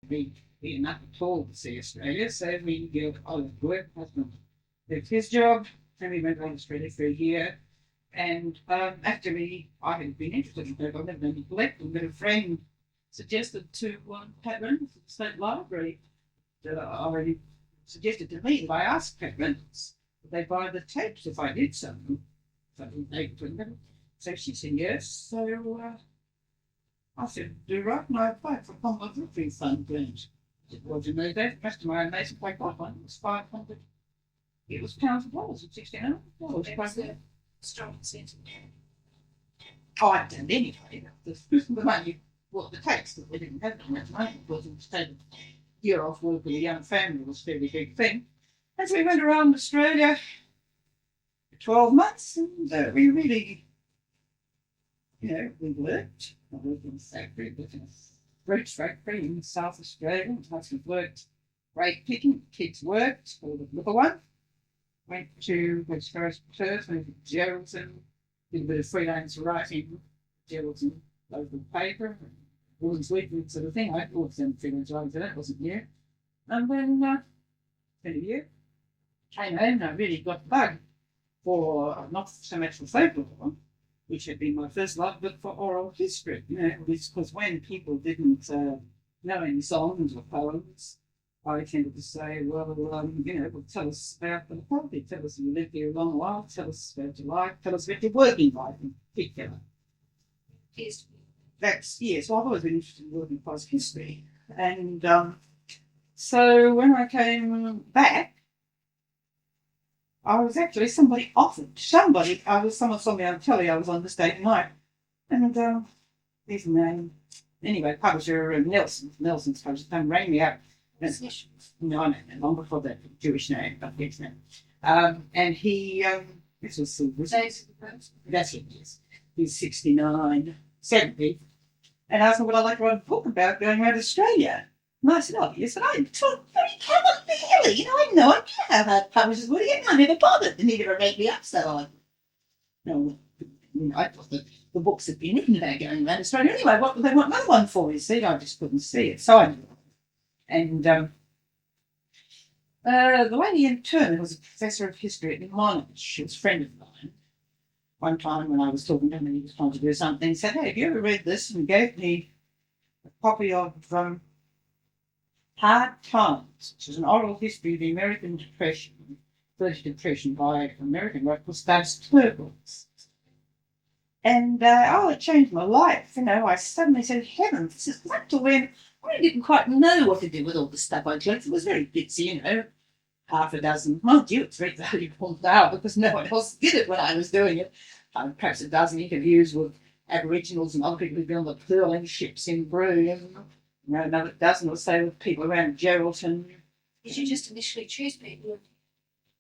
we not at all to see Australia, so we go out of work. Husband left his job, and we went on to Australia for a year. And after I had been interested in it, I never been collecting, but a friend suggested to Pat Reynolds at the State Library that I already suggested to me that I asked Pat Reynolds if they buy the tapes if I did something. So she said yes. So I said, do right, and I applied for a Commonwealth Literary Fund grant. I said, well, do you know that? Most of my amazing I got one. It was 500. It was pounds of dollars at $1,600. It was a strong incentive. Oh, I didn't anyway. The money, well, the tax that we didn't have that much money because it was taken a year off work with a young family was a fairly big thing. And so we went around Australia for 12 months and we really, we worked. I worked in a factory, worked in a fruit factory in South Australia. My husband worked grape picking, kids worked, or the little one. Went to Perth, went to Geraldton, did a bit of freelance writing, Geraldton local paper, Women's Weekly sort of thing. I always done freelance writing, so that wasn't new. And then, spent a year, came home and I really got the bug for, not so much for folklore, which had been my first love, but for oral history. Because when people didn't know any songs or poems, I tended to say, well, tell us about the property, tell us you lived here a long while, tell us about your life, tell us about your working life in particular. Yes. So I've always been interested in working class history. And so when I came back, I was actually, someone saw me on telly, I was on the state night, and his name, anyway, publisher Nelson's publisher, rang me up. No, long before that, Jewish name, but his name. And he, this was that's it, yes. He's 69, 70. And I said, well, I'd like to write a book about going around Australia. And I said, oh, yes, and I thought, very cleverly, I had no idea how hard publishers would get. I never bothered, and he never made me up, so I thought that the books had been written about going around Australia. Anyway, what would they want another one for? You see, I just couldn't see it. So I knew. And the lady in turn was a professor of history at Monash. She was a friend of mine. One time when I was talking to him and he was trying to do something, he said, hey, have you ever read this? And he gave me a copy of Hard Times, which is an oral history of the American Depression, British Depression by an American writer called Stubbs Turtles. And it changed my life. I suddenly said, heavens, this is not to when I didn't quite know what to do with all the stuff I collected. It was very bitsy, half a dozen. Mind you, it's very valuable now because no one else did it when I was doing it. Perhaps a dozen interviews with Aboriginals and other people who'd been on the pearling ships in Broome. Another dozen or so with people around Geraldton. Did you just initially choose people who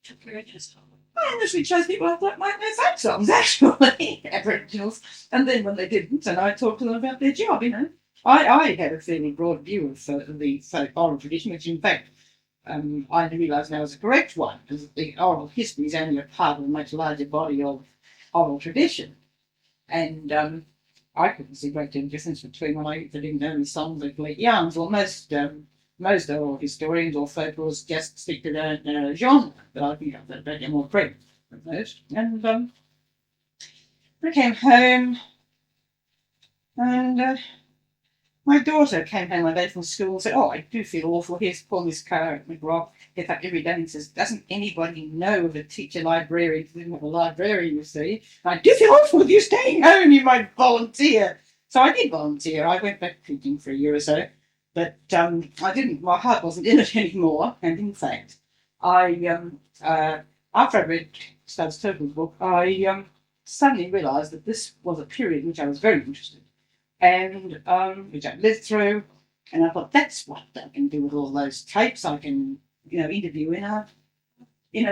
took your interest? I initially chose people I thought might know folk songs, actually, Aboriginals. And then when they didn't, and I talked to them about their job, I had a fairly broad view of the folk oral tradition, which in fact I realise now is a correct one, because the oral history is only a part of a much larger body of oral tradition. And I couldn't see a great deal of difference between when I didn't know any songs or collect yarns, or most oral historians or folklorists just stick to their genre, but I think I've got more credit than most. And I came home, and my daughter came home one day from school and said, oh, I do feel awful. Here's Paul, this car at McGraw. Gets up every day and says, doesn't anybody know of a teacher librarian? We didn't have a librarian, you see. And I do feel awful with you staying home. You might volunteer. So I did volunteer. I went back teaching for a year or so. But I didn't, my heart wasn't in it anymore. And in fact, after I read Stubbs Turtle's book, I suddenly realised that this was a period in which I was very interested, and which I lived through. And I thought, that's what I can do with all those tapes. I can, interview in a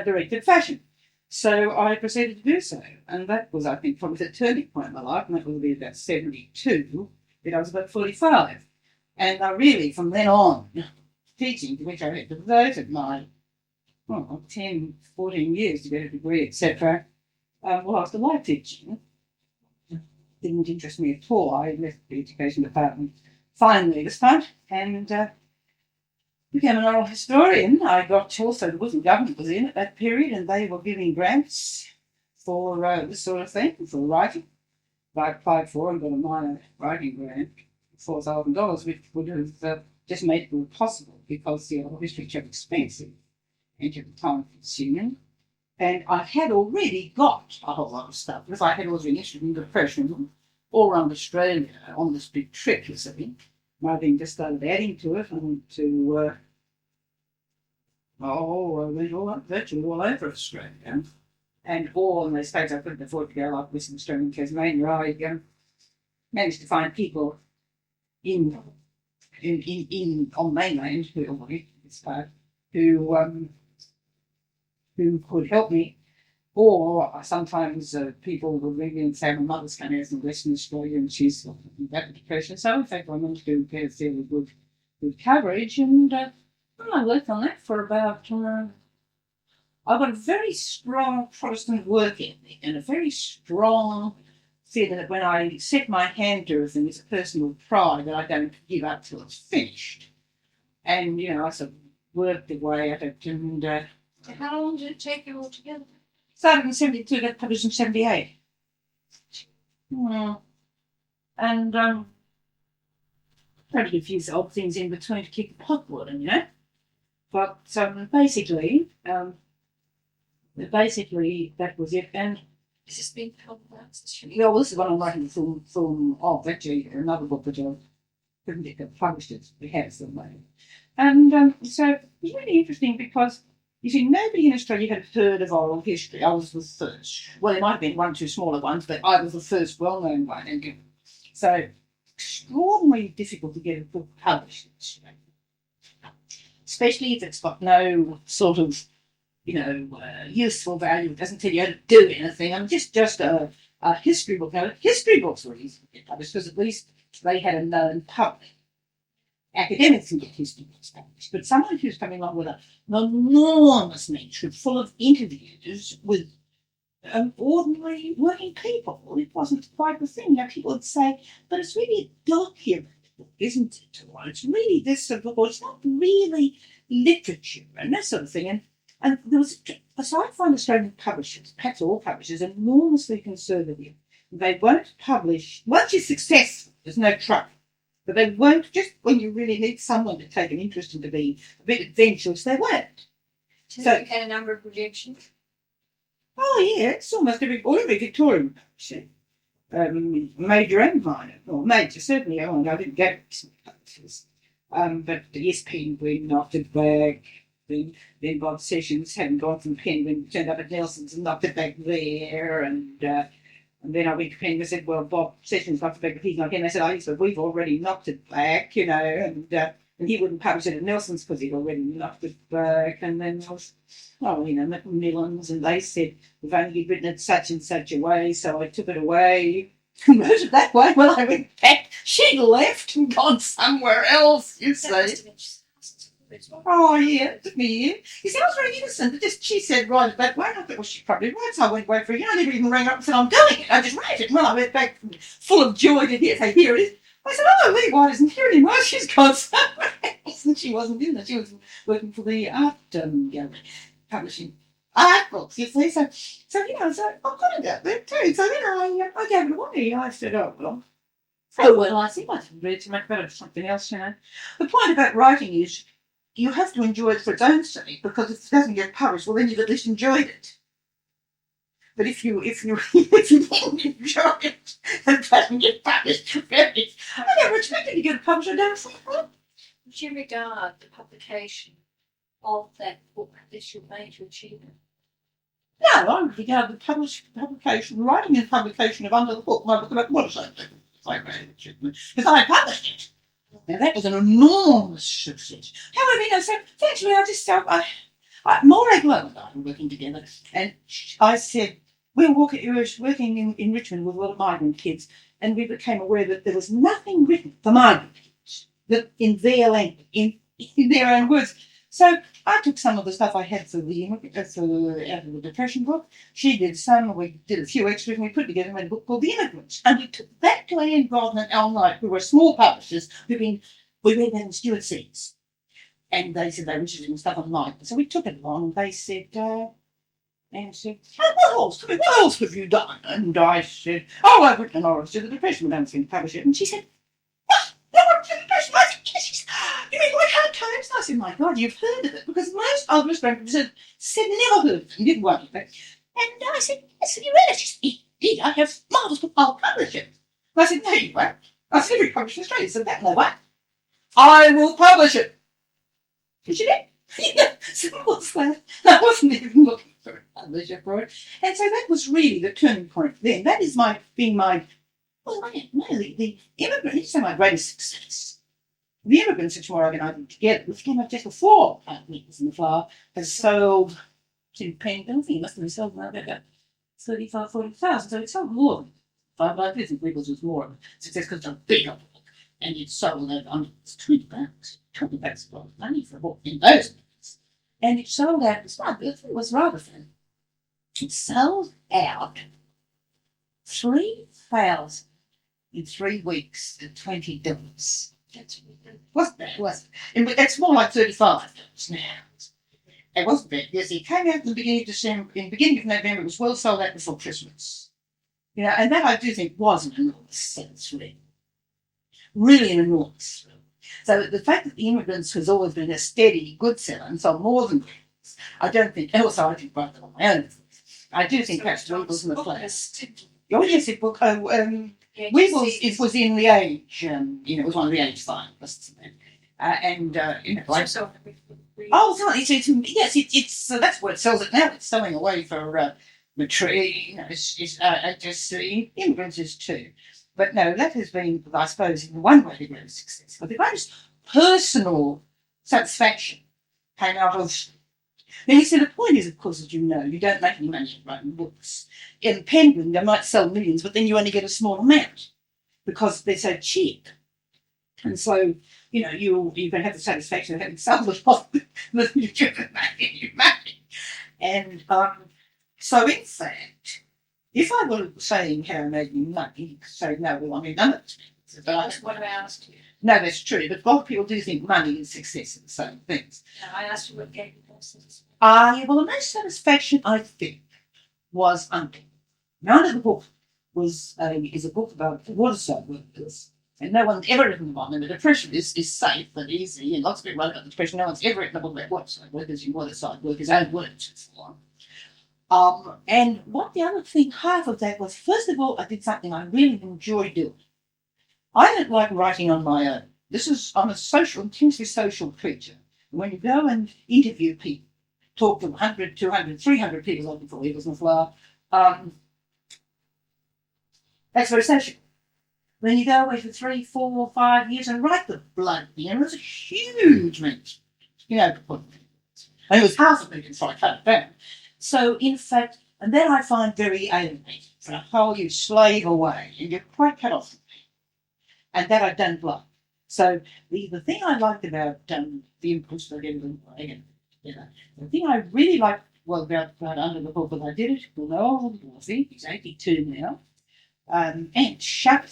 directed fashion. So I proceeded to do so. And that was, I think, probably the turning point in my life. And that would be about 72, but I was about 45. And I really, from then on, teaching, to which I had devoted my 10, 14 years to get a degree, etc., after life teaching, didn't interest me at all. I left the education department finally this time, and became an oral historian. I got also the Muslim government was in at that period, and they were giving grants for this sort of thing, for writing. I applied for and got a minor writing grant, $4,000, which would have just made it possible because the oral history is expensive and at the time consuming. And I had already got a whole lot of stuff because I had always been interested in depression all around Australia on this big trip, you see. I then just started adding to it. I went to, virtually all over Australia. And all in the states I couldn't afford to go, like Western Australia and Tasmania. I managed to find people in on mainland who could help me, or sometimes people would ring me and say, my mother's coming out from Western Australia and she's in that depression. So in fact, I managed to get fairly good coverage, and I worked on that for about. I've got a very strong Protestant work ethic and a very strong feeling that when I set my hand to a thing, it's a personal pride that I don't give up till it's finished. And I sort of worked away at it, and. How long did it take you altogether? Started in 72, got published in 78. And tried to do a few odd things in between to keep the pot boiling, But basically, that was it. And Has this been published? well, this is what I'm writing the film of, actually, another book that I couldn't get published. We had it somewhere. And so it was really interesting because you see, nobody in Australia had heard of oral history. I was the first. Well, there might have been one or two smaller ones, but I was the first well-known one. And so, extraordinarily difficult to get a book published in Australia, especially if it's got no sort of, useful value. It doesn't tell you how to do anything. I'm just a history book. Now, history books were easy to get published because at least they had a known public. Academics can get history books published, but someone who's coming along with an enormous manuscript full of interviews with ordinary working people, it wasn't quite the thing. People would say, but it's really a document book, isn't it? Or it's really this sort of book, or it's not really literature and that sort of thing. And there was, so I find Australian publishers, perhaps all publishers, enormously conservative. They won't publish, once you're successful, there's no trouble. But they won't, just when you really need someone to take an interest and to be a bit adventurous, they won't. So you had a number of rejections? Oh, yeah, it's almost every Victorian publisher, major and minor, or major, certainly. I didn't get some publishers. But yes, Penguin knocked it back. Then Bob Sessions hadn't gone from Penguin, turned up at Nelson's and knocked it back there, and then I went to Penguin and said, well, Bob Sessions knocked it back, but he's not here. And they said, but we've already knocked it back, and he wouldn't publish it at Nelson's because he'd already knocked it back. And then I was, Macmillan's, and they said, we've only written it such and such a way, so I took it away, converted it that way. Well, I went back, she'd left and gone somewhere else, you see. Oh, yeah, it took me a year. You see, I was very innocent. She said, write it that way. I thought, well, she probably right. So I went away for a year. I never even rang up and said, I'm doing it. I just wrote it. Well, I went back full of joy to say, here it is. I said, Lee White isn't here anymore. She's gone somewhere else. And she wasn't in it. She was working for the art gallery, publishing art books, you see. So I've got to go there too. So then I gave it away. I said, I think I can read to make better something else, The point about writing is, you have to enjoy it for its own sake, because if it doesn't get published, well, then you've at least enjoyed it. But if you didn't enjoy it and it doesn't get published, I never expected to get it published. Would you regard the publication of that book as your major achievement? No, I would regard the writing and publication of Under the Book, my book about waterside, because I published it. Now, that was an enormous success. However, so eventually I just, Maureen Glow and I were working together, and I said, we were working in Richmond with a lot of migrant kids, and we became aware that there was nothing written for migrant kids that in their language, in their own words. So I took some of the stuff I had for out of the Depression book. She did some, we did a few extras, and we put together and made a book called The Immigrants. And we took that to Anne Godden and Al Knight, who were small publishers, we read that in Stuart Seeds. And they said they were interested in stuff online. So we took it along. They said, and said, what else have you done? And I said, oh, I've written an oral to the depression when I was going to publish it. And she said, what? Depression? I said, yes. She said, you mean like hard times? I said, my God, you've heard of it. Because most others said never heard of it. You didn't want it. And I said, yes, have you read it? She said, indeed, I have marvellous book. I'll publish it. And I said, no, you won't. I said, every publisher in Australia said that. No way. I will publish it. And she did. So what's that? I wasn't even looking for a publisher for it. And so that was really the turning point then. That is the immigrant, it's my greatest success. The immigrants which were organising together, which came up just before Weevils in the Flour, has sold to Penguin. I think it must have been sold now about 35,000, 40,000. So it sold more than 5. I do think Weevils was more of a success because it's a bigger book. And it sold over £20. £20 a lot of money for a book in those days. And it sold out, it was rather fun. It sold out 3,000 in 3 weeks at $20. Wasn't bad, was it? It's more like $35 now. It wasn't bad. Yes, it came out in the beginning of December. In the beginning of November, it was well sold out before Christmas. You know, and that I do think was an enormous sense, really an enormous. So the fact that the immigrants has always been a steady good seller and sold more than Weevils, I don't think. Also, I didn't write them on my own. I do think perhaps Weevils in the Flour. Oh yes, it book. Weevils it was in the Age. It was one of the Age finalists. It's that's what sells it now. It's selling away for immigrants is too. But no, that has been, I suppose, in one way the greatest success. But the greatest personal satisfaction came out of. Now, you see, the point is, of course, as you know, you don't make any money writing books. In Penguin, they might sell millions, but then you only get a small amount because they're so cheap. And so, you can have the satisfaction of having sold a lot that you can make any money. And so, in fact, if I were saying how I made me money, you could say, no, well, I mean, none of it. That's what I asked you. No, that's true. But a lot of people do think money and success are the same things. No, I asked you what gave you most satisfaction. Well, the most satisfaction, I think, was Under. Now, Under the book is a book about waterside workers. And no one's ever written one. And the depression is safe and easy. And lots of people write about the depression. No one's ever written a book about waterside workers in waterside workers' own words and so on. And what the other thing, half of that was, first of all, I did something I really enjoy doing. I don't like writing on my own. I'm a intensely social creature. When you go and interview people, talk to 100, 200, 300 people looking for Weevils in the Flour, that's very social. When you go away for 3, 4, 5 years and write the blood, it's a huge amount. And it was half a million, so I cut it down. So, in fact, and then I find very alienating. For a whole you slave away and you're quite cut off from me. And that I don't like. So, the thing I liked about the impulse that the thing I really liked about Under the Book, but I did it with old Wolfie, he's 82 now, and sharp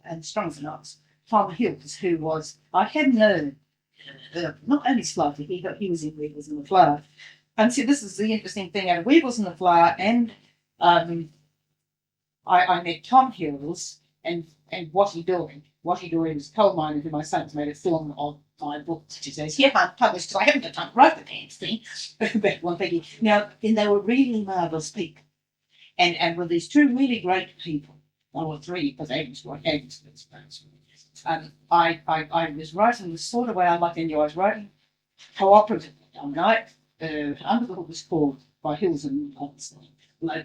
and strong as an ox, Tom Hills, who was, I had known, not only slightly, he was in Weevils in the Flour. And see, this is the interesting thing out of Weevils in the Flour, and I met Tom Hills and what he doing. What he doing was coal miner who my son's made a film of my book, which he says, I'm published because I haven't got time to write the pants thing. Back one thing. Now, and they were really marvellous people. And with these two really great people, or 3, because Agnes, I was writing the sort of way I like to enjoy. I was writing cooperatively. Under the Hook was called by Hills and Lowenstein.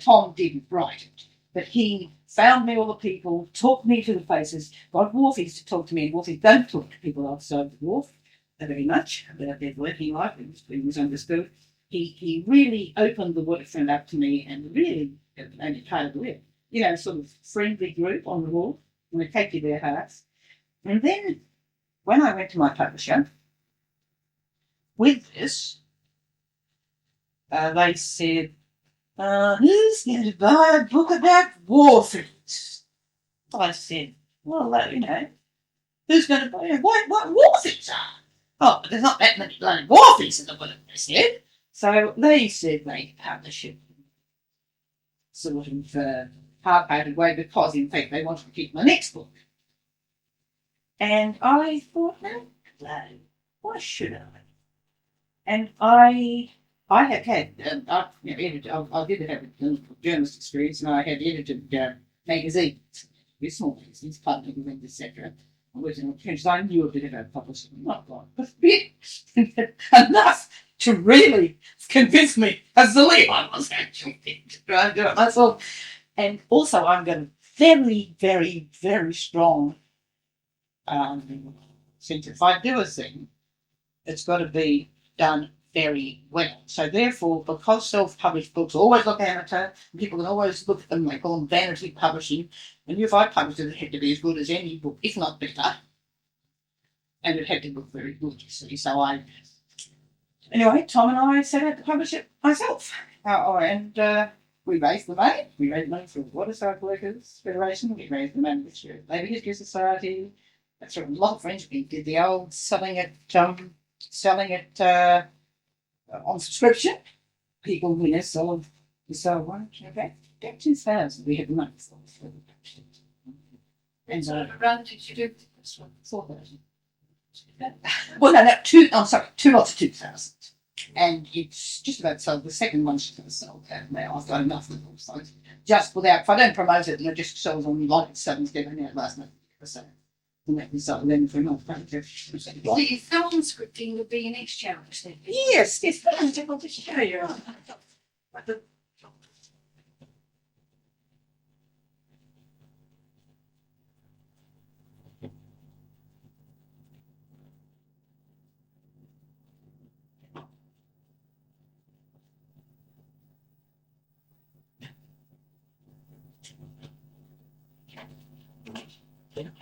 Tom didn't write it, but he found me all the people, talked me to the faces, got Wolfies to talk to me, and Wolfies don't talk to people outside the wharf very much about their working life. It was understood. He really opened the waterfront up to me and really made it part of the live. Sort of friendly group on the wall, and they take you their hearts. And then when I went to my publisher with this, they said, who's going to buy a book about warfare? I said, well, who's going to buy it? What warfare are? Oh, there's not that many bloody Wharfies in the world, they said. So they said they publish it sort of hard-hearted way because, in fact, they wanted to keep my next book. And I thought, no, why should I? And I have had, I did have a journalist experience, and I had edited magazines, small magazines, pub magazines, etc. I was in a I knew a bit about publishing, not a lot, but a bit enough to really convince me as silly I was actually to try and do it myself. And also, I'm got a very, very, very strong sense if I do a thing, it's got to be done very well. So therefore, because self-published books always look amateur, people can always look at them, they call them vanity publishing, and if I published it, it had to be as good as any book, if not better. And it had to look very good, you see. So anyway, Tom and I set out to publish it myself. And we raised the money. We raised money for the Waterside Workers Federation. We raised the money for the Labour History Society. That's from a lot of friends. We did the old selling it on subscription. People, sell one. Okay, about 2,000 we had the money for. And so around did you do this one? 4,000. Well, no, 2 lots of 2,000. And it's just about sold. The second one's just going to sell that now. I've got enough of them. So just without, if I don't promote it, and it just sells on like it's selling together now last month. So let me start then for another project. The film scripting would be your next challenge then. Yes, I want to show you.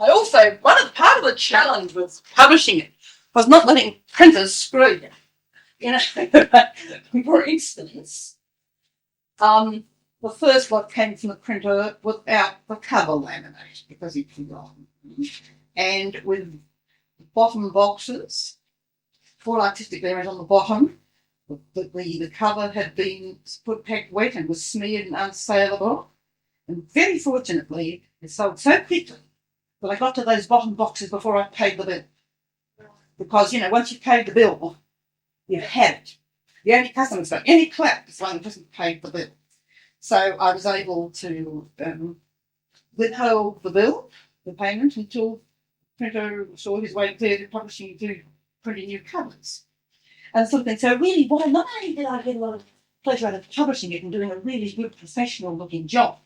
I also, part of the challenge with publishing it was not letting printers screw you. For instance, the first lot came from the printer without the cover laminated because he'd forgotten. And with bottom boxes, full artistic layers on the bottom, the cover had been packed wet and was smeared and unsaleable. And very fortunately, it sold so quickly that I got to those bottom boxes before I paid the bill. Because, once you've paid the bill, you've had it. The only customer that's got any clap is one that hasn't paid the bill. So I was able to withhold the payment, until the printer saw his way clear to publishing to printing new covers. And sort of thing. So really, not only did I get a lot of pleasure out of publishing it and doing a really good professional looking job,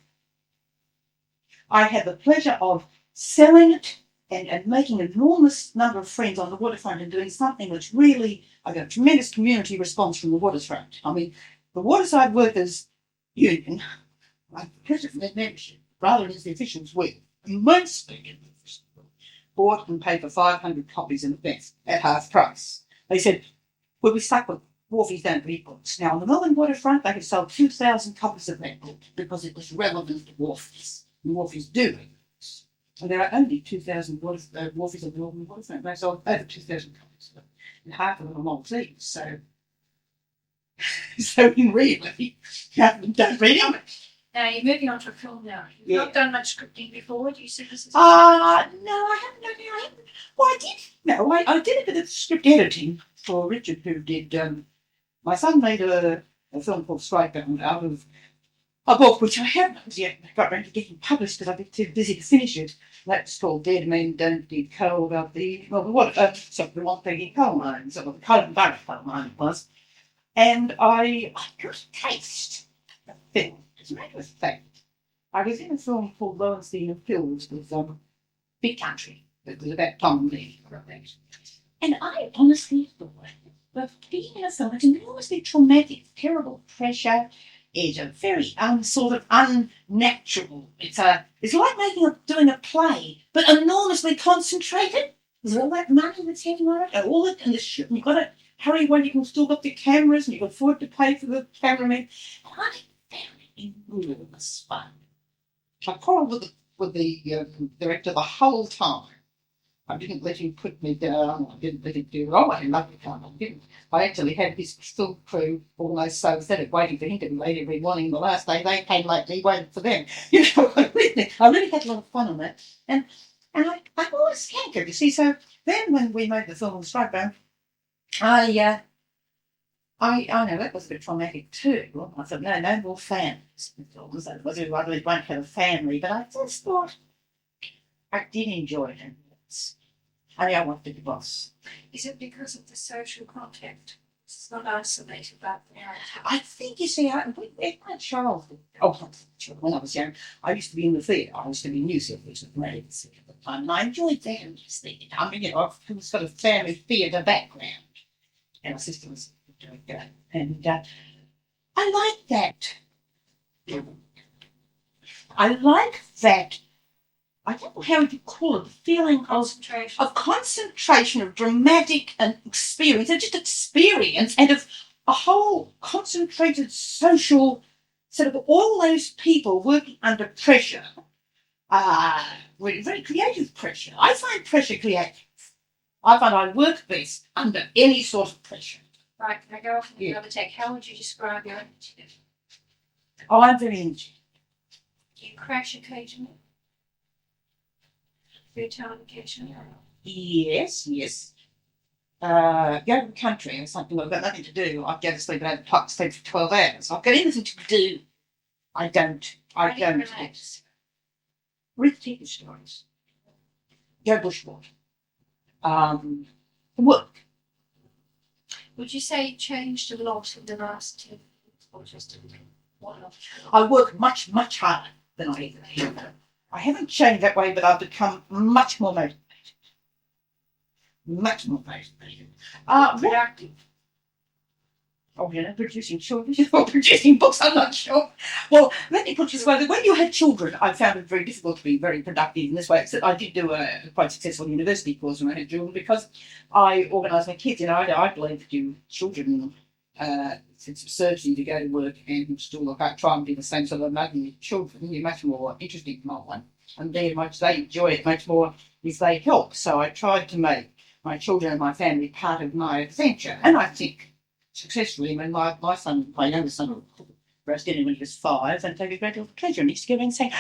I had the pleasure of selling it and making an enormous number of friends on the waterfront and doing something which really, I got a tremendous community response from the waterfront. I mean, the Waterside Workers Union, I president from their membership, rather than as the officials were, mostly bought and paid for 500 copies in advance at half price. They said, we'll be stuck with Wharfies don't read books. Now, on the Melbourne waterfront, they had sold 2,000 copies of that book because it was relevant to Wharfies. And Wharfies do read books. And there are only 2,000 Wharfies on the Melbourne waterfront. They sold over 2,000 copies. And half of them are Maltese. So in really, don't read it. Now you're moving on to a film now. You've not done much scripting before. Do you see this as no, I haven't done it. Well, I did. No, I did a bit of script editing for Richard, who did. My son made a film called Strikebound out of a book which I haven't yet got around to getting published because I've been too busy to finish it. That's called Dead Men Don't Dig Coal, about the Montague coal mine, sort of the coal mine it was. And I got a taste of film. As a matter of fact, I was in a film called Lowenstein and Films with Big Country. It was about Tom and Lee. And I honestly thought that being in a film is enormously traumatic, terrible pressure. It's a very sort of unnatural. It's like doing a play, but enormously concentrated. There's all that money that's heading on it, and you've got to hurry when you can still got the cameras and you can afford to pay for the cameraman. And I very enormous fun. I quarrelled with the director the whole time. I didn't let him put me down. I didn't let him do it. I had a lovely time. I didn't. I actually had his film crew almost so instead of waiting for him to be late every morning, the last day they came late, he waited for them. You know, I really had a lot of fun on that. And I've always hankered, you see. So then when we made the film on Stripebone, I know that was a bit traumatic too. Well, I thought, no more families. I really won't have a family, but I just thought I did enjoy it. I wanted to be boss. Is it because of the social contact? It's not isolated about the reality. I think, you see, in my childhood, when I was young, I used to be in the theatre. I used to be in New Zealand, which was great at the time, and I enjoyed that in this theatre. I mean, I've got a family theatre background, and my sister was doing that, and I like that. I like that. I don't know how you call it, the feeling of concentration, of dramatic and experience, and just experience, and of a whole concentrated social, sort of all those people working under pressure, very creative pressure. I find pressure creative. I find I work best under any sort of pressure. Right, can I go off on another take? How would you describe your initiative? Oh, I'm very energetic. Do you crash occasionally? Free time occasionally? Yes. Go to the country or something. I've got nothing to do. I go to sleep and have to sleep for 12 hours. I've got anything to do. I don't. Relax. Read TV stories. Go bushwalk. Work. Would you say it changed a lot in the last 10 years or just a little? What? I work much, much harder than I ever have. I haven't changed that way, but I've become much more motivated. Much more motivated. Productive. Oh, producing children or producing books, I'm not sure. Well, let me put it this way, that when you had children, I found it very difficult to be very productive in this way. Except I did do a quite successful university course when I had children because I organised my kids. I believe that you children, it's absurdity to go to work and still try and be the same sort of making with children. You're much more interesting than one. And then much they enjoy it much more if they help. So I tried to make my children and my family part of my adventure. And I think successfully, when my son, my youngest son, roast dinner when he was 5, and take a great deal of pleasure. And he used to go around and say,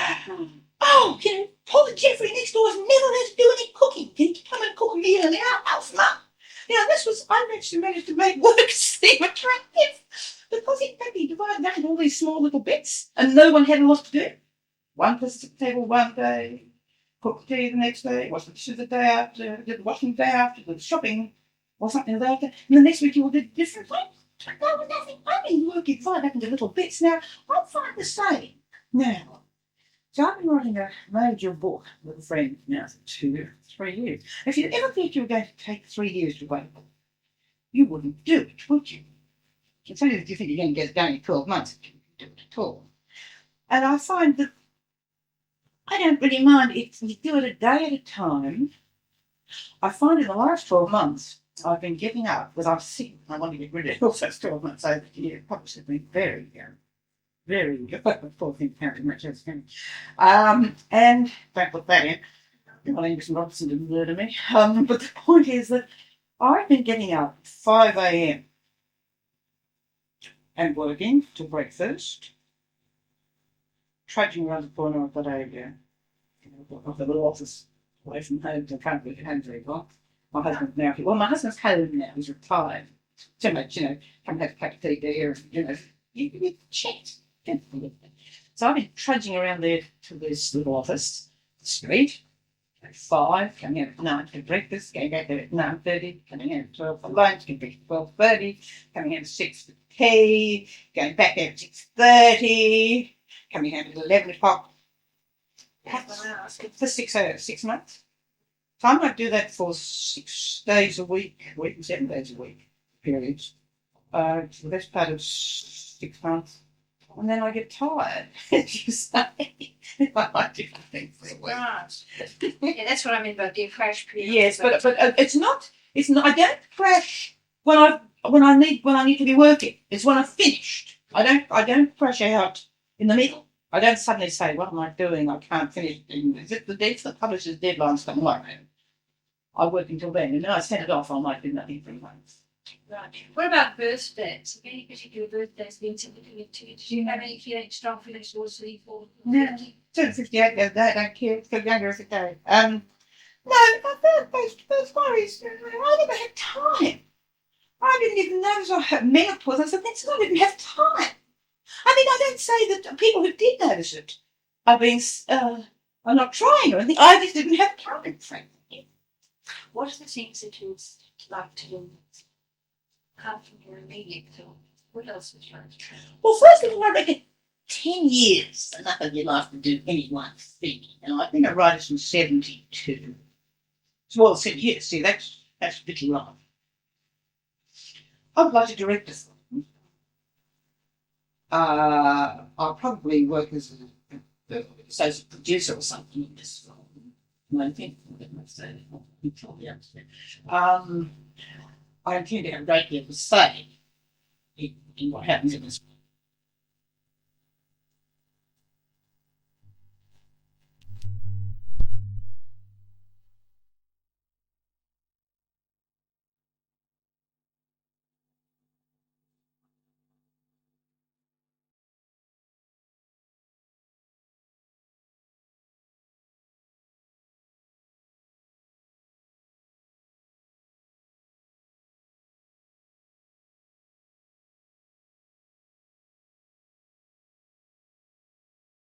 "Oh, Paul and Jeffrey next door has never had to do any cooking. Can you come and cook a meal in our house, Mum?" I actually managed to make work seem attractive because it can be divided down into all these small little bits, and no one had a lot to do. One person at the table one day, cook the tea the next day, wash the dishes the day after, did the washing the day after, did the shopping or something like that, and the next week you all did different things. No, nothing. I've been working fine up into little bits now. I find the same now. So I've been writing a major book with a friend now for 2 or 3 years. If you ever thought you were going to take 3 years to write a book, you wouldn't do it, would you? It's only that you think you're going to get it done in 12 months if you can do it at all. And I find that I don't really mind if you do it a day at a time. I find in the last 12 months, I've been giving up because I'm sick and I want to get rid of it. Also, 12 months over the year, publishers have been very poor thing counting much else can. And don't put that in. My English and Robinson didn't murder me. But the point is that I've been getting up at 5 a.m. and working till breakfast, trudging around the corner of the little office away from home, so I can't work at home very well. My husband's home now, he's retired. So much, come and have a cup of tea there, you chat. So I've been trudging around there to this little office, street, at 5, coming out at 9 for breakfast, going back there at 9:30, coming out at 12 for lunch, going back at 12:30, coming out at 6 for tea, going back there at 6:30, coming out at 11 o'clock. For 6 months. So I might do that for 6 days a week, 7 days a week, periods. For the best part of 6 months. And then I get tired, as you say. I like different things for a week. Right. Yeah, that's what I mean by the crash period. Yes, but it's not. I don't crash when I need to be working. It's when I've finished. I don't crash out in the middle. I don't suddenly say, "What am I doing? I can't finish." If the publisher's deadline's coming like that, I work until then, and then I send it off. I might do nothing for months. Right. What about birthdays? Any particular birthdays been significant to you? Did you have any feelings, strong feelings towards the or? No. Turned 58 the other day. I don't care. It's got younger every day. No, those worries. I never had time. I didn't even notice I had menopause. I said, that's because I didn't have time. I mean, I don't say that people who did notice it are not trying or anything. I just didn't have time, frankly. What are the things that you would like to do apart from your immediate film? What else would you like to try? Well, first of all, I reckon 10 years enough of your life to do any one thing. And I've been a writer since 72. Well, 7 years. See, that's a little long. I would like to direct a film. I'll probably work as an associate producer or something in this film. I think you probably understand. I intend to have a great deal to say in what happens in this